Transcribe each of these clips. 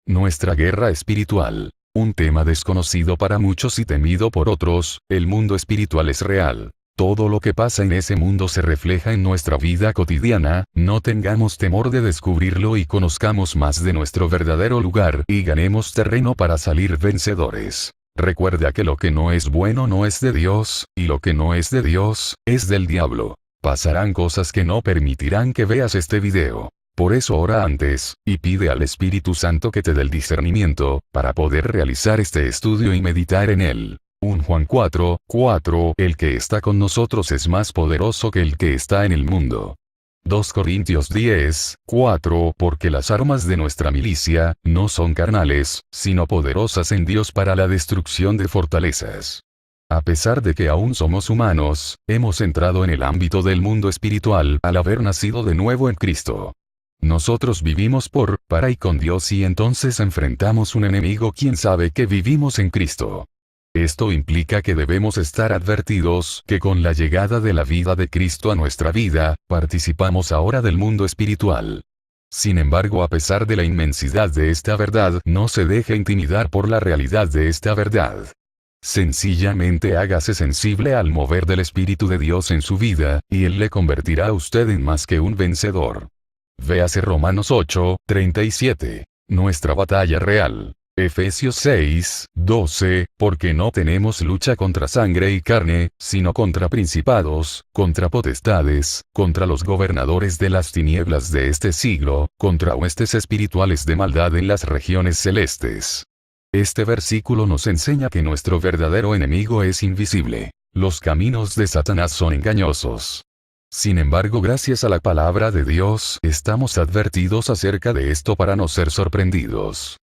Nuestra guerra espiritual. Un tema desconocido para muchos y temido por otros, el mundo espiritual es real. Todo lo que pasa en ese mundo se refleja en nuestra vida cotidiana, no tengamos temor de descubrirlo y conozcamos más de nuestro verdadero lugar y ganemos terreno para salir vencedores. Recuerda que lo que no es bueno no es de Dios, y lo que no es de Dios, es del diablo. Pasarán cosas que no permitirán que veas este video. Por eso ora antes, y pide al Espíritu Santo que te dé el discernimiento, para poder realizar este estudio y meditar en él. 1 Juan 4:4 El que está con nosotros es más poderoso que el que está en el mundo. 2 Corintios 10:4 Porque las armas de nuestra milicia, no son carnales, sino poderosas en Dios para la destrucción de fortalezas. A pesar de que aún somos humanos, hemos entrado en el ámbito del mundo espiritual al haber nacido de nuevo en Cristo. Nosotros vivimos para y con Dios y entonces enfrentamos un enemigo quien sabe que vivimos en Cristo. Esto implica que debemos estar advertidos que con la llegada de la vida de Cristo a nuestra vida, participamos ahora del mundo espiritual. Sin embargo, a pesar de la inmensidad de esta verdad, no se deje intimidar por la realidad de esta verdad. Sencillamente hágase sensible al mover del Espíritu de Dios en su vida, y Él le convertirá a usted en más que un vencedor. Véase Romanos 8:37. Nuestra batalla real. Efesios 6:12, porque no tenemos lucha contra sangre y carne, sino contra principados, contra potestades, contra los gobernadores de las tinieblas de este siglo, contra huestes espirituales de maldad en las regiones celestes. Este versículo nos enseña que nuestro verdadero enemigo es invisible. Los caminos de Satanás son engañosos. Sin embargo, gracias a la palabra de Dios, estamos advertidos acerca de esto para no ser sorprendidos.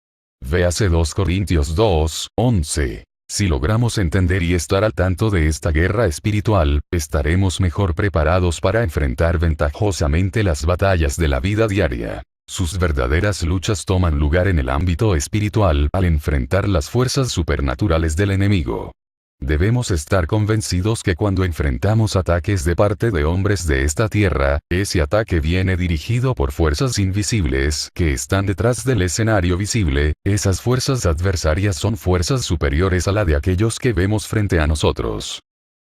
Véase 2 Corintios 2:11. Si logramos entender y estar al tanto de esta guerra espiritual, estaremos mejor preparados para enfrentar ventajosamente las batallas de la vida diaria. Sus verdaderas luchas toman lugar en el ámbito espiritual al enfrentar las fuerzas supernaturales del enemigo. Debemos estar convencidos que cuando enfrentamos ataques de parte de hombres de esta tierra, ese ataque viene dirigido por fuerzas invisibles que están detrás del escenario visible. Esas fuerzas adversarias son fuerzas superiores a la de aquellos que vemos frente a nosotros.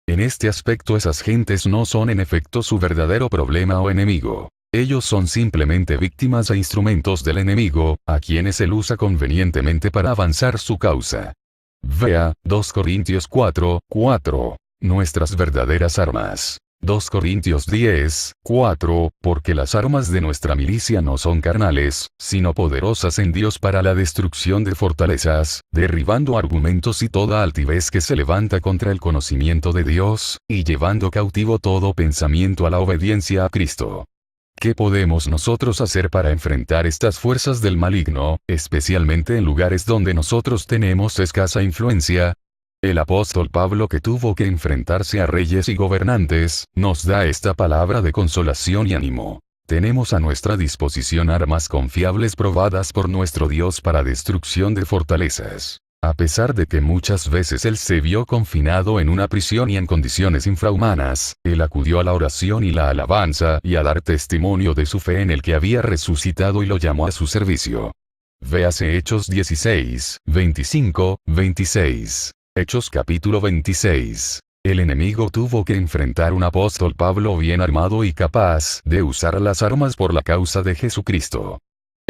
En este aspecto, esas gentes no son en efecto su verdadero problema o enemigo. Ellos son simplemente víctimas e instrumentos del enemigo, a quienes él usa convenientemente para avanzar su causa. Vea, 2 Corintios 4:4. Nuestras verdaderas armas. 2 Corintios 10:4, porque las armas de nuestra milicia no son carnales, sino poderosas en Dios para la destrucción de fortalezas, derribando argumentos y toda altivez que se levanta contra el conocimiento de Dios, y llevando cautivo todo pensamiento a la obediencia a Cristo. ¿Qué podemos nosotros hacer para enfrentar estas fuerzas del maligno, especialmente en lugares donde nosotros tenemos escasa influencia? El apóstol Pablo, que tuvo que enfrentarse a reyes y gobernantes, nos da esta palabra de consolación y ánimo. Tenemos a nuestra disposición armas confiables probadas por nuestro Dios para destrucción de fortalezas. A pesar de que muchas veces él se vio confinado en una prisión y en condiciones infrahumanas, él acudió a la oración y la alabanza y a dar testimonio de su fe en el que había resucitado y lo llamó a su servicio. Véase Hechos 16:25-26. Hechos capítulo 26. El enemigo tuvo que enfrentar un apóstol Pablo bien armado y capaz de usar las armas por la causa de Jesucristo.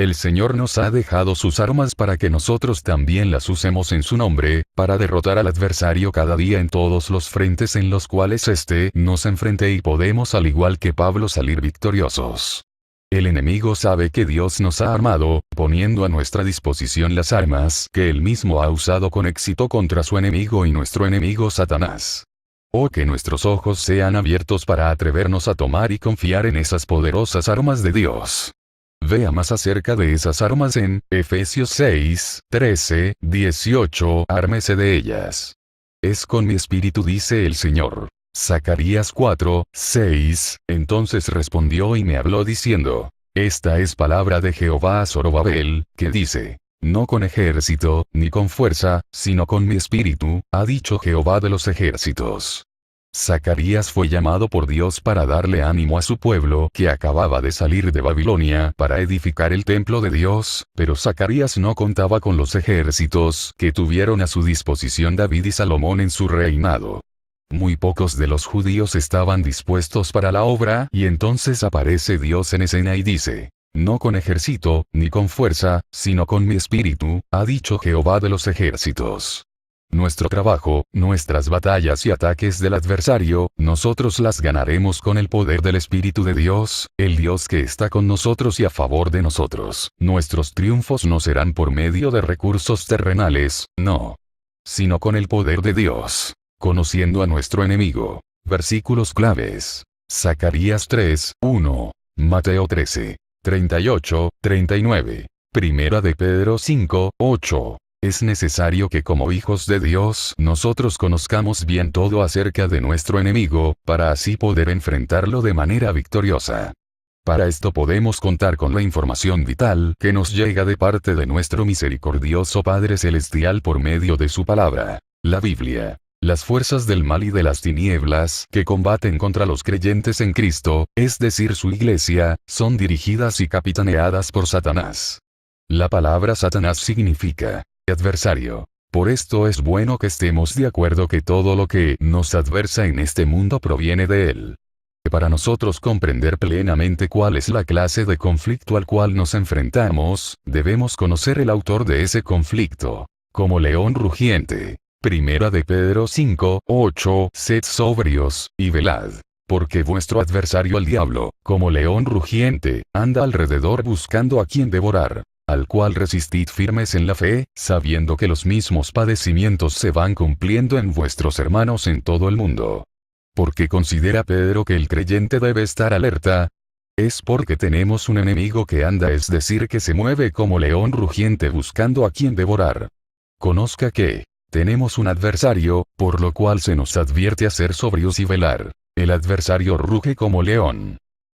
El Señor nos ha dejado sus armas para que nosotros también las usemos en su nombre, para derrotar al adversario cada día en todos los frentes en los cuales éste nos enfrente y podemos al igual que Pablo salir victoriosos. El enemigo sabe que Dios nos ha armado, poniendo a nuestra disposición las armas que él mismo ha usado con éxito contra su enemigo y nuestro enemigo Satanás. Oh, que nuestros ojos sean abiertos para atrevernos a tomar y confiar en esas poderosas armas de Dios. Vea más acerca de esas armas en Efesios 6:13-18. Ármese de ellas. Es con mi espíritu, dice el Señor. Zacarías 4:6. Entonces respondió y me habló diciendo: Esta es palabra de Jehová a Zorobabel, que dice: No con ejército, ni con fuerza, sino con mi espíritu, ha dicho Jehová de los ejércitos. Zacarías fue llamado por Dios para darle ánimo a su pueblo que acababa de salir de Babilonia para edificar el templo de Dios, pero Zacarías no contaba con los ejércitos que tuvieron a su disposición David y Salomón en su reinado. Muy pocos de los judíos estaban dispuestos para la obra y entonces aparece Dios en escena y dice: no con ejército, ni con fuerza, sino con mi espíritu, ha dicho Jehová de los ejércitos. Nuestro trabajo, nuestras batallas y ataques del adversario, nosotros las ganaremos con el poder del Espíritu de Dios, el Dios que está con nosotros y a favor de nosotros. Nuestros triunfos no serán por medio de recursos terrenales, no, sino con el poder de Dios. Conociendo a nuestro enemigo. Versículos claves. Zacarías 3, 1. Mateo 13, 38, 39. Primera de Pedro 5, 8. Es necesario que como hijos de Dios nosotros conozcamos bien todo acerca de nuestro enemigo, para así poder enfrentarlo de manera victoriosa. Para esto podemos contar con la información vital que nos llega de parte de nuestro misericordioso Padre Celestial por medio de su palabra, la Biblia. Las fuerzas del mal y de las tinieblas que combaten contra los creyentes en Cristo, es decir su iglesia, son dirigidas y capitaneadas por Satanás. La palabra Satanás significa adversario. Por esto es bueno que estemos de acuerdo que todo lo que nos adversa en este mundo proviene de él. Para nosotros comprender plenamente cuál es la clase de conflicto al cual nos enfrentamos, debemos conocer el autor de ese conflicto. Como león rugiente. Primera de Pedro 5, 8. Sed sobrios, y velad. Porque vuestro adversario el diablo, como león rugiente, anda alrededor buscando a quien devorar. Al cual resistid firmes en la fe, sabiendo que los mismos padecimientos se van cumpliendo en vuestros hermanos en todo el mundo. ¿Por qué considera Pedro que el creyente debe estar alerta? Es porque tenemos un enemigo que anda, es decir, que se mueve como león rugiente buscando a quien devorar. Conozca que tenemos un adversario, por lo cual se nos advierte a ser sobrios y velar. El adversario ruge como león.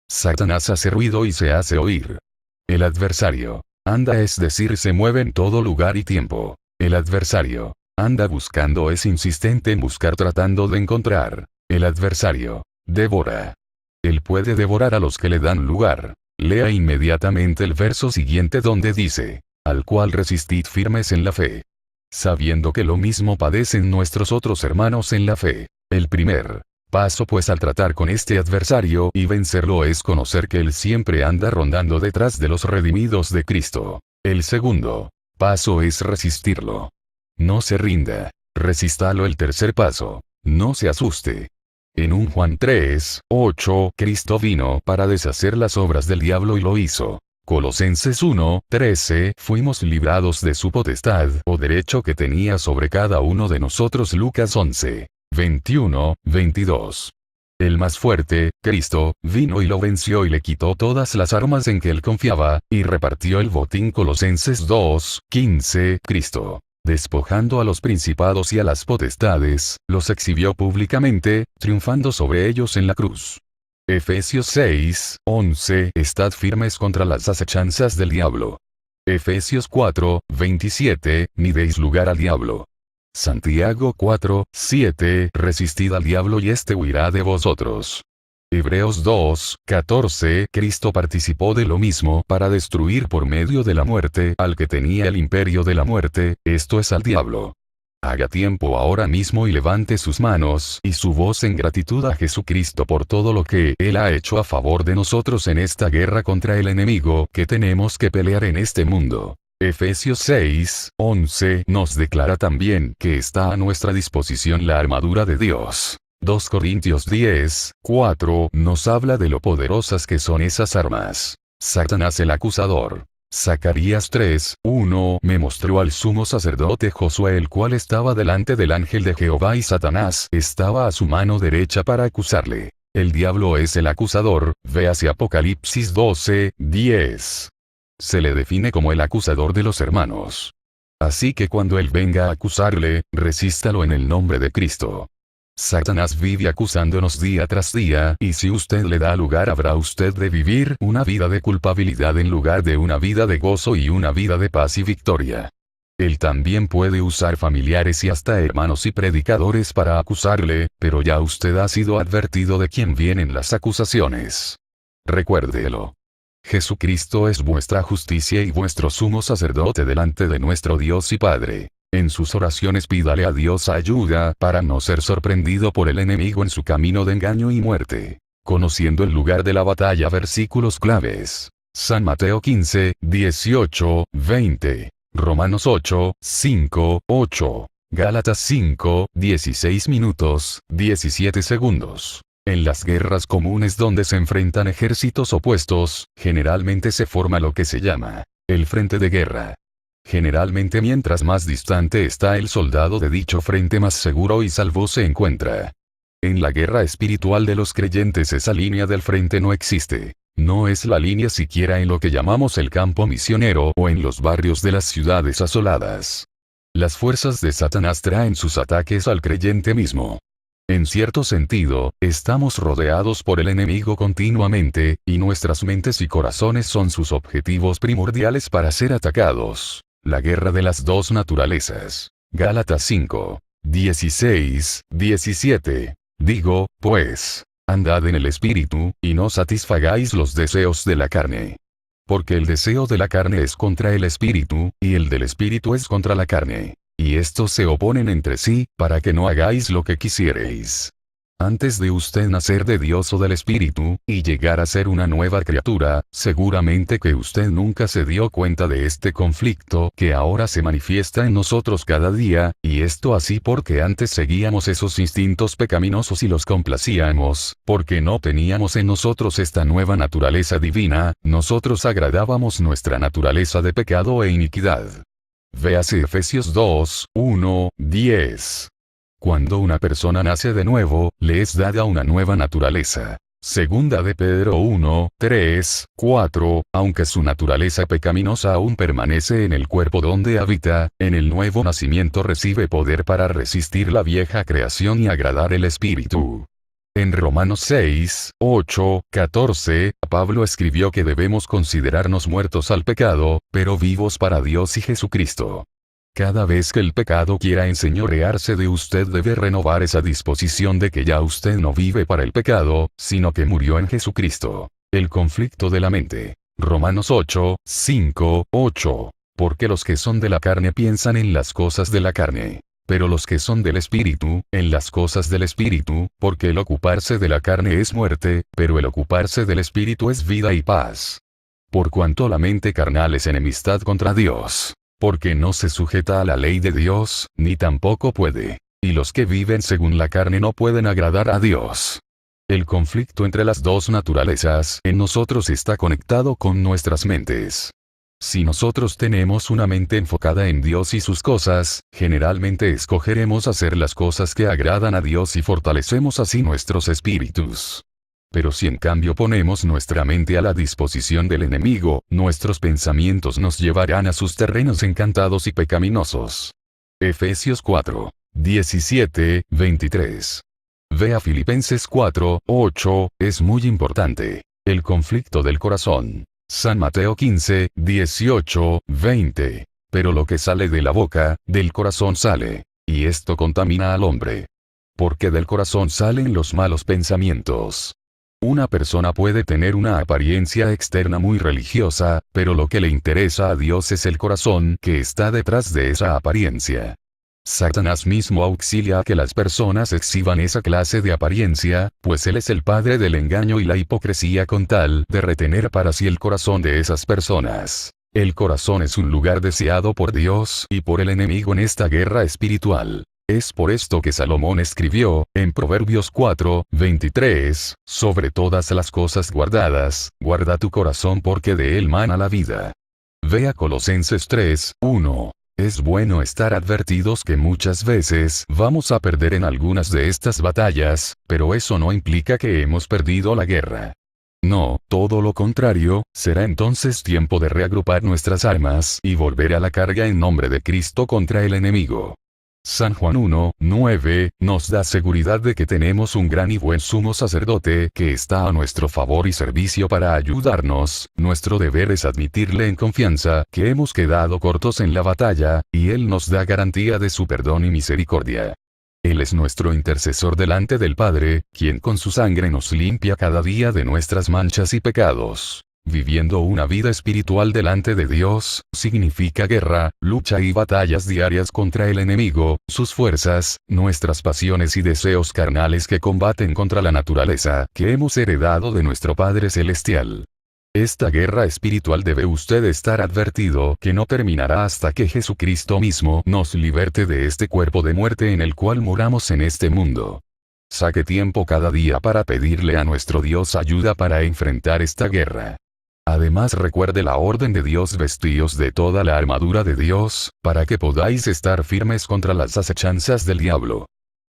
Satanás hace ruido y se hace oír. El adversario anda, es decir, se mueve en todo lugar y tiempo. El adversario anda buscando, es insistente en buscar, tratando de encontrar. El adversario devora. Él puede devorar a los que le dan lugar. Lea inmediatamente el verso siguiente donde dice: al cual resistid firmes en la fe, sabiendo que lo mismo padecen nuestros otros hermanos en la fe. El primer paso pues al tratar con este adversario y vencerlo es conocer que él siempre anda rondando detrás de los redimidos de Cristo. El segundo paso es resistirlo. No se rinda. Resístalo. El tercer paso: no se asuste. En 1 Juan 3, 8, Cristo vino para deshacer las obras del diablo y lo hizo. Colosenses 1, 13, fuimos librados de su potestad o derecho que tenía sobre cada uno de nosotros. Lucas 11, 21, 22. El más fuerte, Cristo, vino y lo venció y le quitó todas las armas en que él confiaba, y repartió el botín. Colosenses 2, 15, Cristo, despojando a los principados y a las potestades, los exhibió públicamente, triunfando sobre ellos en la cruz. Efesios 6, 11, estad firmes contra las acechanzas del diablo. Efesios 4, 27, ni deis lugar al diablo. Santiago 4, 7, resistid al diablo y éste huirá de vosotros. Hebreos 2, 14, Cristo participó de lo mismo para destruir por medio de la muerte al que tenía el imperio de la muerte, esto es al diablo. Haga tiempo ahora mismo y levante sus manos y su voz en gratitud a Jesucristo por todo lo que Él ha hecho a favor de nosotros en esta guerra contra el enemigo que tenemos que pelear en este mundo. Efesios 6, 11 nos declara también que está a nuestra disposición la armadura de Dios. 2 Corintios 10, 4 nos habla de lo poderosas que son esas armas. Satanás el acusador. Zacarías 3, 1 me mostró al sumo sacerdote Josué, el cual estaba delante del ángel de Jehová, y Satanás estaba a su mano derecha para acusarle. El diablo es el acusador, véase Apocalipsis 12, 10. Se le define como el acusador de los hermanos. Así que cuando él venga a acusarle, resístalo en el nombre de Cristo. Satanás vive acusándonos día tras día, y si usted le da lugar habrá usted de vivir una vida de culpabilidad en lugar de una vida de gozo y una vida de paz y victoria. Él también puede usar familiares y hasta hermanos y predicadores para acusarle, pero ya usted ha sido advertido de quién vienen las acusaciones. Recuérdelo. Jesucristo es vuestra justicia y vuestro sumo sacerdote delante de nuestro Dios y Padre. En sus oraciones pídale a Dios ayuda para no ser sorprendido por el enemigo en su camino de engaño y muerte. Conociendo el lugar de la batalla. Versículos claves. San Mateo 15, 18, 20. Romanos 8, 5, 8. Gálatas 5, 16 minutos, 17 segundos. En las guerras comunes donde se enfrentan ejércitos opuestos, generalmente se forma lo que se llama el frente de guerra. Generalmente mientras más distante está el soldado de dicho frente, más seguro y salvo se encuentra. En la guerra espiritual de los creyentes esa línea del frente no existe. No es la línea siquiera en lo que llamamos el campo misionero o en los barrios de las ciudades asoladas. Las fuerzas de Satanás traen sus ataques al creyente mismo. En cierto sentido, estamos rodeados por el enemigo continuamente, y nuestras mentes y corazones son sus objetivos primordiales para ser atacados. La guerra de las dos naturalezas. Gálatas 5, 16, 17. Digo, pues, andad en el espíritu, y no satisfagáis los deseos de la carne. Porque el deseo de la carne es contra el espíritu, y el del espíritu es contra la carne. Y estos se oponen entre sí, para que no hagáis lo que quisiereis. Antes de usted nacer de Dios o del Espíritu, y llegar a ser una nueva criatura, seguramente que usted nunca se dio cuenta de este conflicto que ahora se manifiesta en nosotros cada día, y esto así porque antes seguíamos esos instintos pecaminosos y los complacíamos, porque no teníamos en nosotros esta nueva naturaleza divina, nosotros agradábamos nuestra naturaleza de pecado e iniquidad. Véase Efesios 2, 1, 10. Cuando una persona nace de nuevo, le es dada una nueva naturaleza. Segunda de Pedro 1, 3, 4, aunque su naturaleza pecaminosa aún permanece en el cuerpo donde habita, en el nuevo nacimiento recibe poder para resistir la vieja creación y agradar el Espíritu. En Romanos 6, 8, 14, Pablo escribió que debemos considerarnos muertos al pecado, pero vivos para Dios y Jesucristo. Cada vez que el pecado quiera enseñorearse de usted debe renovar esa disposición de que ya usted no vive para el pecado, sino que murió en Jesucristo. El conflicto de la mente. Romanos 8, 5, 8. Porque los que son de la carne piensan en las cosas de la carne. Pero los que son del Espíritu, en las cosas del Espíritu, porque el ocuparse de la carne es muerte, pero el ocuparse del Espíritu es vida y paz. Por cuanto la mente carnal es enemistad contra Dios. Porque no se sujeta a la ley de Dios, ni tampoco puede. Y los que viven según la carne no pueden agradar a Dios. El conflicto entre las dos naturalezas en nosotros está conectado con nuestras mentes. Si nosotros tenemos una mente enfocada en Dios y sus cosas, generalmente escogeremos hacer las cosas que agradan a Dios y fortalecemos así nuestros espíritus. Pero si en cambio ponemos nuestra mente a la disposición del enemigo, nuestros pensamientos nos llevarán a sus terrenos encantados y pecaminosos. Efesios 4, 17, 23. Vea Filipenses 4, 8, es muy importante. El conflicto del corazón. San Mateo 15, 18, 20. Pero lo que sale de la boca, del corazón sale. Y esto contamina al hombre. Porque del corazón salen los malos pensamientos. Una persona puede tener una apariencia externa muy religiosa, pero lo que le interesa a Dios es el corazón que está detrás de esa apariencia. Satanás mismo auxilia a que las personas exhiban esa clase de apariencia, pues él es el padre del engaño y la hipocresía con tal de retener para sí el corazón de esas personas. El corazón es un lugar deseado por Dios y por el enemigo en esta guerra espiritual. Es por esto que Salomón escribió, en Proverbios 4, 23, sobre todas las cosas guardadas, guarda tu corazón porque de él mana la vida. Vea Colosenses 3, 1. Es bueno estar advertidos que muchas veces vamos a perder en algunas de estas batallas, pero eso no implica que hemos perdido la guerra. No, todo lo contrario, será entonces tiempo de reagrupar nuestras armas y volver a la carga en nombre de Cristo contra el enemigo. San Juan 1:9, nos da seguridad de que tenemos un gran y buen sumo sacerdote que está a nuestro favor y servicio para ayudarnos. Nuestro deber es admitirle en confianza que hemos quedado cortos en la batalla, y Él nos da garantía de su perdón y misericordia. Él es nuestro intercesor delante del Padre, quien con su sangre nos limpia cada día de nuestras manchas y pecados. Viviendo una vida espiritual delante de Dios, significa guerra, lucha y batallas diarias contra el enemigo, sus fuerzas, nuestras pasiones y deseos carnales que combaten contra la naturaleza que hemos heredado de nuestro Padre Celestial. Esta guerra espiritual debe usted estar advertido que no terminará hasta que Jesucristo mismo nos liberte de este cuerpo de muerte en el cual moramos en este mundo. Saque tiempo cada día para pedirle a nuestro Dios ayuda para enfrentar esta guerra. Además recuerde la orden de Dios: vestíos de toda la armadura de Dios, para que podáis estar firmes contra las acechanzas del diablo.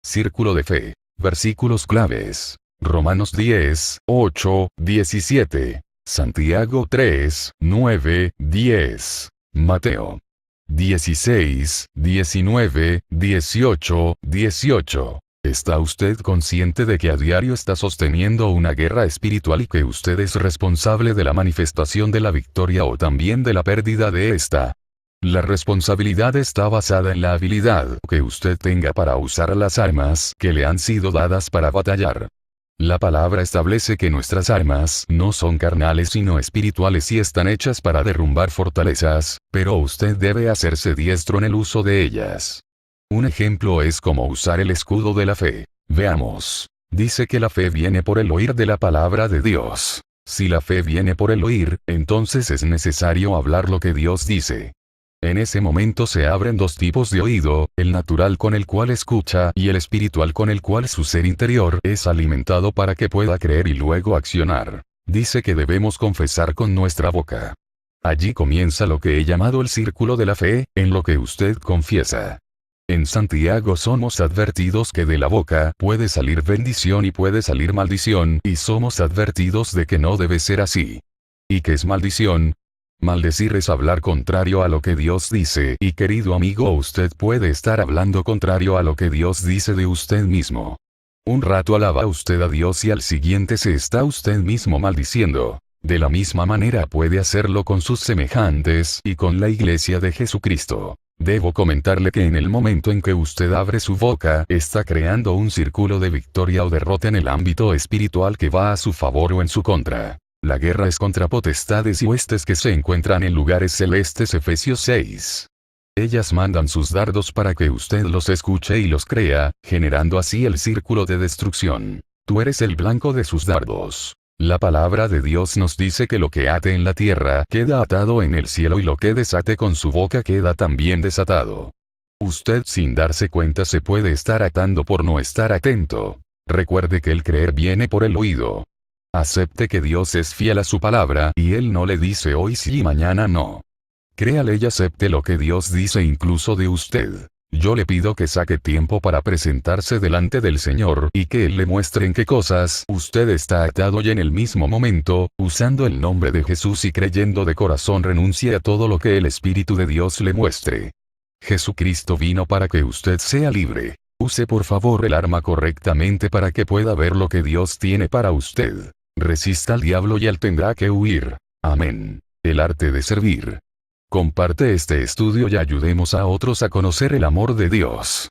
Círculo de fe. Versículos claves. Romanos 10:8, 17. Santiago 3:9, 10. Mateo 16, 19, 18, 18. ¿Está usted consciente de que a diario está sosteniendo una guerra espiritual y que usted es responsable de la manifestación de la victoria o también de la pérdida de esta? La responsabilidad está basada en la habilidad que usted tenga para usar las armas que le han sido dadas para batallar. La palabra establece que nuestras armas no son carnales sino espirituales y están hechas para derrumbar fortalezas, pero usted debe hacerse diestro en el uso de ellas. Un ejemplo es cómo usar el escudo de la fe. Veamos. Dice que la fe viene por el oír de la palabra de Dios. Si la fe viene por el oír, entonces es necesario hablar lo que Dios dice. En ese momento se abren dos tipos de oído, el natural con el cual escucha y el espiritual con el cual su ser interior es alimentado para que pueda creer y luego accionar. Dice que debemos confesar con nuestra boca. Allí comienza lo que he llamado el círculo de la fe, en lo que usted confiesa. En Santiago somos advertidos que de la boca puede salir bendición y puede salir maldición, y somos advertidos de que no debe ser así. ¿Y qué es maldición? Maldecir es hablar contrario a lo que Dios dice, y querido amigo, usted puede estar hablando contrario a lo que Dios dice de usted mismo. Un rato alaba usted a Dios y al siguiente se está usted mismo maldiciendo. De la misma manera puede hacerlo con sus semejantes y con la iglesia de Jesucristo. Debo comentarle que en el momento en que usted abre su boca, está creando un círculo de victoria o derrota en el ámbito espiritual que va a su favor o en su contra. La guerra es contra potestades y huestes que se encuentran en lugares celestes. Efesios 6. Ellas mandan sus dardos para que usted los escuche y los crea, generando así el círculo de destrucción. Tú eres el blanco de sus dardos. La palabra de Dios nos dice que lo que ate en la tierra queda atado en el cielo y lo que desate con su boca queda también desatado. Usted sin darse cuenta se puede estar atando por no estar atento. Recuerde que el creer viene por el oído. Acepte que Dios es fiel a su palabra y Él no le dice hoy sí y mañana no. Créale y acepte lo que Dios dice incluso de usted. Yo le pido que saque tiempo para presentarse delante del Señor y que Él le muestre en qué cosas usted está atado y en el mismo momento, usando el nombre de Jesús y creyendo de corazón, renuncie a todo lo que el Espíritu de Dios le muestre. Jesucristo vino para que usted sea libre. Use por favor el arma correctamente para que pueda ver lo que Dios tiene para usted. Resista al diablo y él tendrá que huir. Amén. El arte de servir. Comparte este estudio y ayudemos a otros a conocer el amor de Dios.